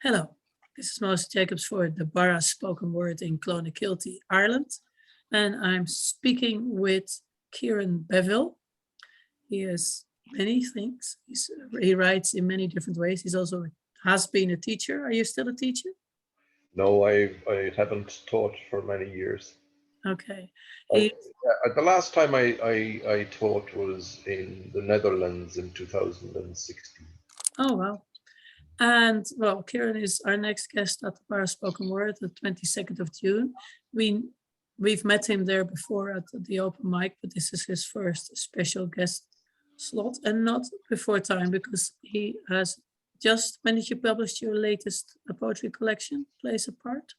Hello, this is Mouse Jacobs for DeBarra Spoken Word in Clonakilty, Ireland, and I'm speaking with Kieran Beville. He has many things. He writes in many different ways. He's also has been a teacher. Are you still a teacher? No, I haven't taught for many years. Okay. The last time I taught was in the Netherlands in 2016. Oh, wow. And well, Kieran is our next guest at the Bar Spoken Word, the 22nd of June. We've met him there before at the open mic, but this is his first special guest slot, and not before time because he has just, when did you publish your latest poetry collection, Plays a Part?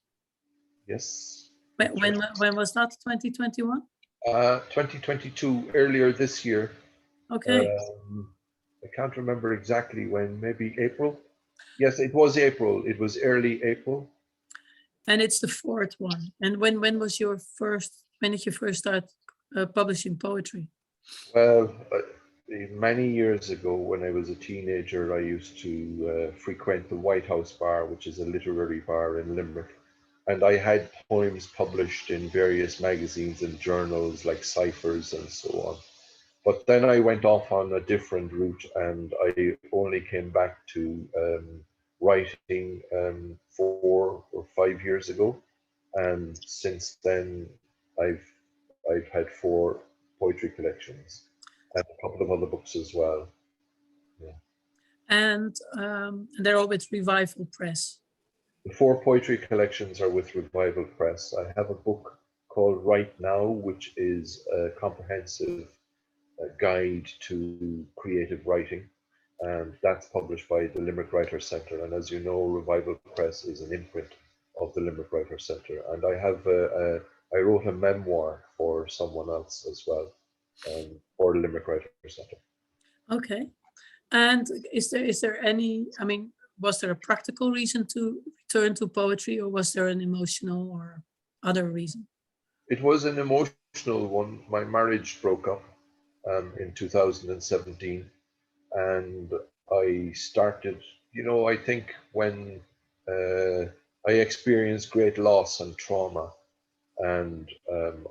Yes. When was that? 2021? 2022, earlier this year. Okay. I can't remember exactly when, maybe April. Yes, it was April. It was early April. And it's the fourth one. And when was your first, when did you first start publishing poetry? Well, many years ago when I was a teenager, I used to frequent the White House Bar, which is a literary bar in Limerick. And I had poems published in various magazines and journals like Ciphers and so on. But then I went off on a different route and I only came back to writing 4 or 5 years ago. And since then, I've had 4 poetry collections and a couple of other books as well. Yeah. And they're all with Revival Press. The 4 poetry collections are with Revival Press. I have a book called Right Now, which is a comprehensive guide to creative writing, and that's published by the Limerick Writers Centre. And as you know, Revival Press is an imprint of the Limerick Writers Centre. And I have I wrote a memoir for someone else as well, for the Limerick Writers Centre. Okay. And is there any, I mean, was there a practical reason to return to poetry, or was there an emotional or other reason? It was an emotional one. My marriage broke up in 2017, and I started, I think when I experienced great loss and trauma, and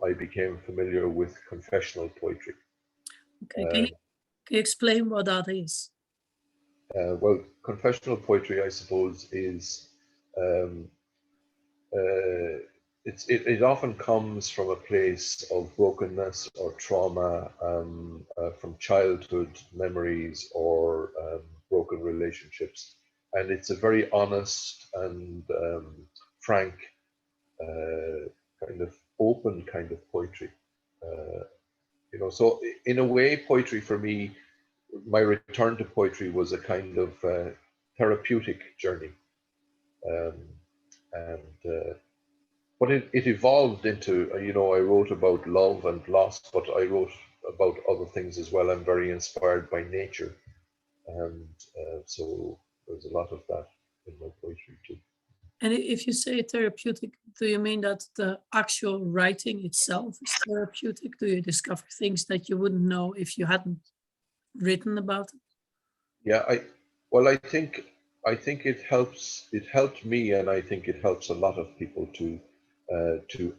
I became familiar with confessional poetry. Okay, can you explain what that is? Well, confessional poetry, I suppose, is it often comes from a place of brokenness or trauma, from childhood memories or broken relationships, and it's a very honest and frank, kind of open kind of poetry. So in a way, poetry for me, my return to poetry was a kind of therapeutic journey, but it evolved into, I wrote about love and loss, but I wrote about other things as well. I'm very inspired by nature, and so there's a lot of that in my poetry too. And if you say therapeutic, do you mean that the actual writing itself is therapeutic? Do you discover things that you wouldn't know if you hadn't written about it? Yeah, I think it helps. It helped me, and I think it helps a lot of people to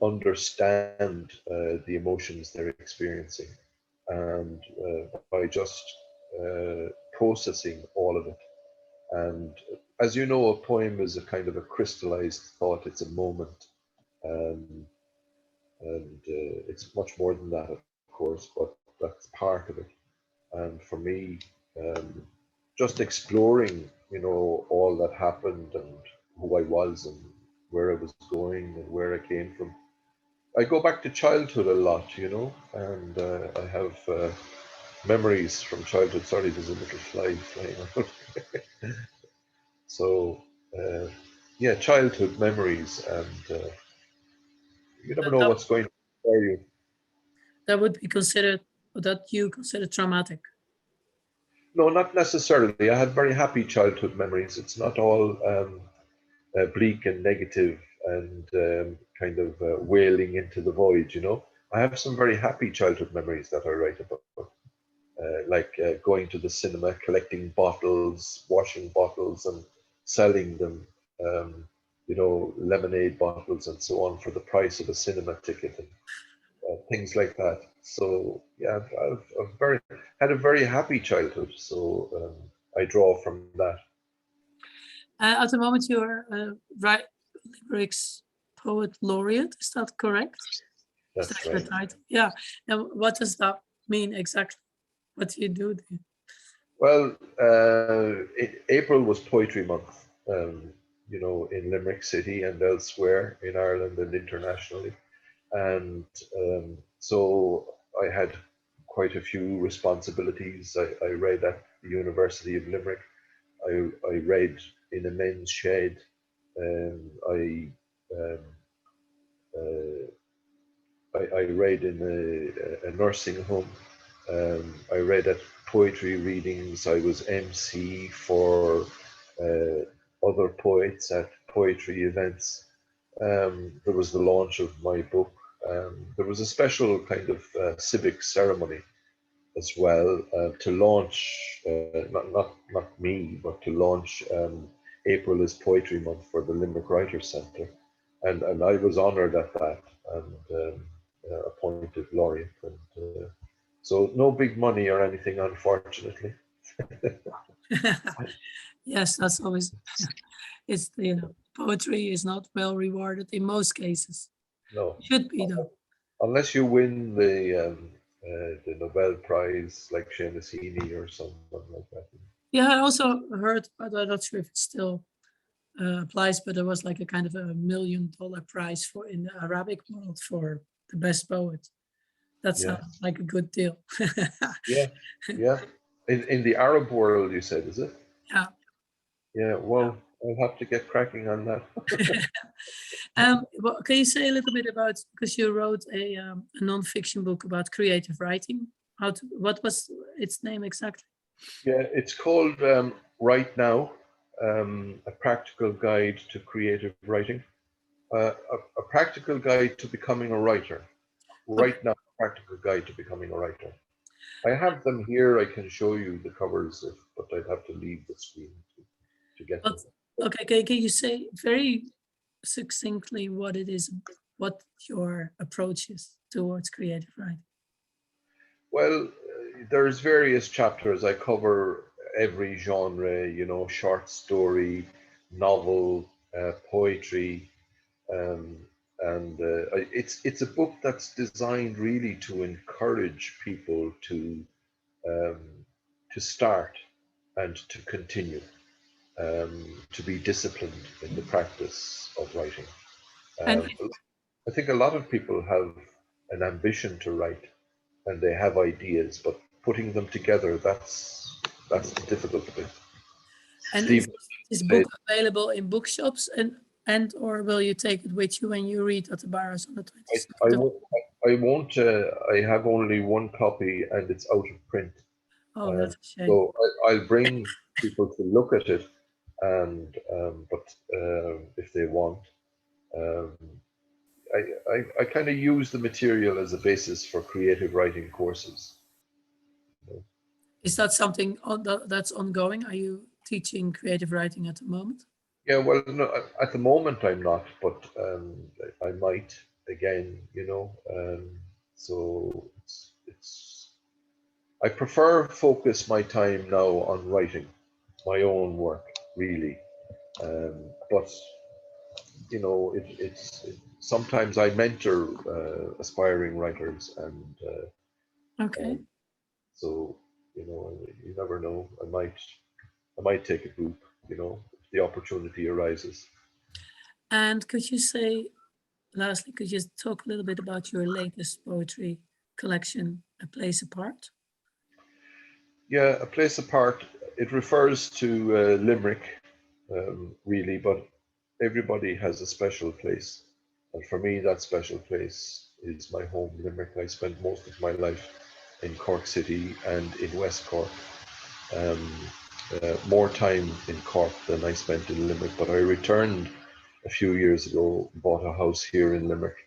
understand the emotions they're experiencing, and by just processing all of it. And as you know, a poem is a kind of a crystallized thought. It's a moment, and it's much more than that, of course, but that's part of it. And for me, just exploring, all that happened and who I was and where I was going and where I came from. I go back to childhood a lot, and I have memories from childhood. Sorry, there's a little fly flying around. So, yeah, childhood memories, and you never know what's going to for you. That would be considered, that you consider traumatic. No, not necessarily. I had very happy childhood memories. It's not all bleak and negative and kind of wailing into the void, I have some very happy childhood memories that I write about, like going to the cinema, collecting bottles, washing bottles and selling them, you know, lemonade bottles and so on for the price of a cinema ticket, and things like that. So yeah, I've had a very happy childhood. So I draw from that. At the moment, you are Limerick's Poet Laureate. Is that correct? Is That's that your right. title? Yeah. And what does that mean exactly? What do you do there? Well, April was Poetry Month, you know, in Limerick City and elsewhere in Ireland and internationally. And so I had quite a few responsibilities. I read at the University of Limerick. I read in a men's shed. I um, uh, I read in a nursing home. I read at poetry readings. I was MC for other poets at poetry events. There was the launch of my book. There was a special kind of civic ceremony as well to launch, not me, but to launch April is Poetry Month for the Limerick Writers Centre. And I was honoured at that and appointed laureate. And so no big money or anything, unfortunately. Yes, that's always, it's, you know, poetry is not well rewarded in most cases. No, Should be though. unless you win the Nobel Prize like Seamus Heaney or someone like that. Yeah, I also heard, but I'm not sure if it still applies, but there was like a kind of $1 million prize for in the Arabic world for the best poet. That Yeah, sounds like a good deal. yeah, yeah. In the Arab world, you said, is it? Yeah. Yeah, well, I'll have to get cracking on that. Well, can you say a little bit about, because you wrote a non-fiction book about creative writing? What was its name exactly? Yeah, it's called Right Now, a practical guide to creative writing. A practical guide to becoming a writer. Okay. Right Now, a practical guide to becoming a writer. I have them here. I can show you the covers, but I'd have to leave the screen to get them. Okay, can you say very succinctly what it is, what your approach is towards creative writing? Well, there's various chapters. I cover every genre, you know, short story, novel, poetry, um, and it's a book that's designed really to encourage people um, to start and to continue, to be disciplined in the practice of writing. And I think a lot of people have an ambition to write and they have ideas, but putting them together, that's the difficult bit. is Steve this said, book available in bookshops and or will you take it with you when you read at the bars on the 22nd? I won't, I have only one copy and it's out of print. Oh, that's a shame. So I'll bring people to look at it, and but if they want, um, I kind of use the material as a basis for creative writing courses. Is that something that's ongoing? Are you teaching creative writing at the moment? Yeah, well, no, at the moment I'm not, but I might again, you know. So it's I prefer focus my time now on writing my own work, really. But you know, sometimes I mentor aspiring writers, and Okay. so you know, you never know. I might take a group, you know, if the opportunity arises. And could you say, lastly, could you talk a little bit about your latest poetry collection, A Place Apart? Yeah, a place apart. It refers to Limerick, really, but everybody has a special place, and for me, that special place is my home, Limerick. I spent most of my life in Cork City and in West Cork. Um, more time in Cork than I spent in Limerick, but I returned a few years ago, bought a house here in Limerick,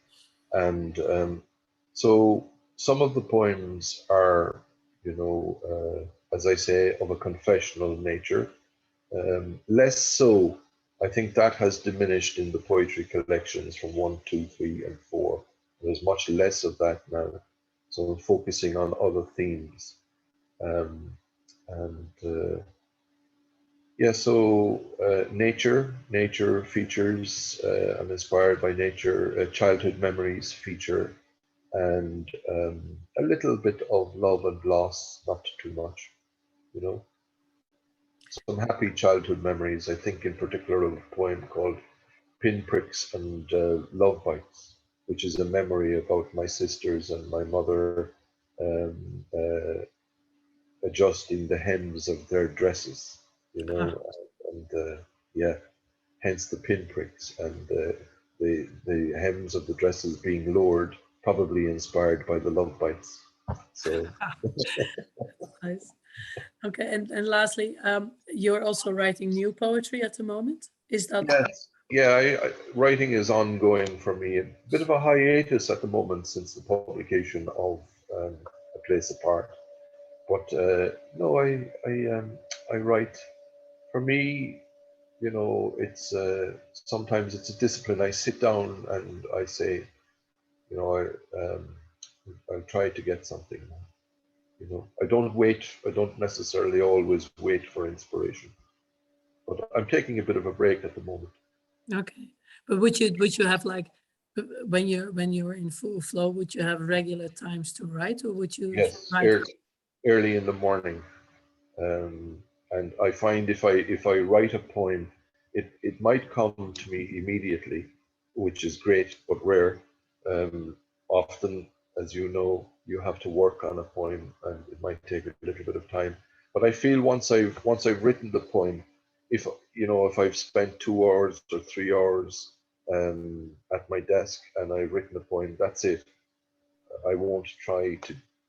and so some of the poems are, you know, as I say, of a confessional nature. Less so I think that has diminished in the poetry collections from 1, 2, 3, and 4. There's much less of that now. So I'm focusing on other themes. Um, and yeah, so nature features. I'm inspired by nature. Childhood memories feature, and a little bit of love and loss, not too much, you know. Some happy childhood memories. I think, in particular, of a poem called "Pinpricks and Love Bites," which is a memory about my sisters and my mother um, adjusting the hems of their dresses, you Ah, know, and yeah, hence the pinpricks and the hems of the dresses being lowered, probably inspired by the love bites. So nice. Okay, and lastly, you're also writing new poetry at the moment. Is that yes, yeah, writing is ongoing for me. A bit of a hiatus at the moment since the publication of A Place Apart. But no, I write. For me, you know, it's sometimes it's a discipline. I sit down and I say, you know, I try to get something. You know, I don't wait. I don't necessarily always wait for inspiration. But I'm taking a bit of a break at the moment. okay? But would you have like when you're in full flow, would you have regular times to write, or would you Yes, write? early in the morning. And I find if I write a poem, it might come to me immediately, which is great but rare. Often, as you know, you have to work on a poem, and it might take a little bit of time. But I feel once I've written the poem, if you know if I've spent 2 hours or 3 hours at my desk and I've written a poem, that's it. I won't try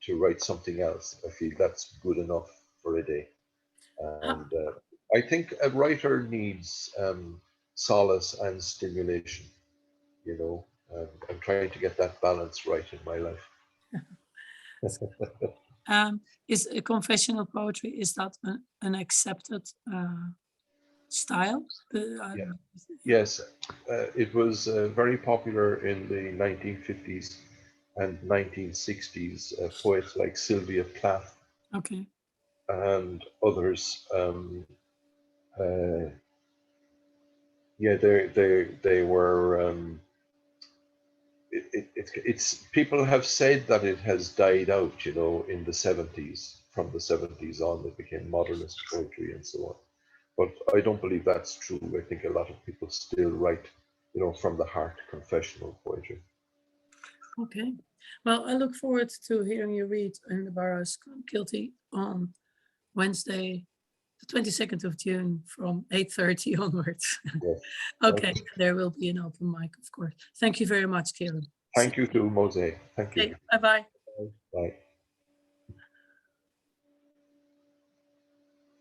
to write something else. I feel that's good enough for a day. Ah, And I think a writer needs solace and stimulation. You know, I'm trying to get that balance right in my life. is a confessional poetry, is that an accepted style? Yeah. Yeah. Yes, it was very popular in the 1950s and 1960s. Poets like Sylvia Plath Okay. and others. Uh, yeah, they were. It's people have said that it has died out, you know, in the 70s. From the 70s on, it became modernist poetry and so on. But I don't believe that's true. I think a lot of people still write, you know, from the heart, confessional poetry. Okay. Well, I look forward to hearing you read in DeBarra's Guilty on Wednesday, the 22nd of June from 8:30 onwards. Yes. Okay, Okay. there will be an open mic, of course. Thank you very much, Kieran. Thank you to Mose. Thank you. Okay, bye-bye. Bye.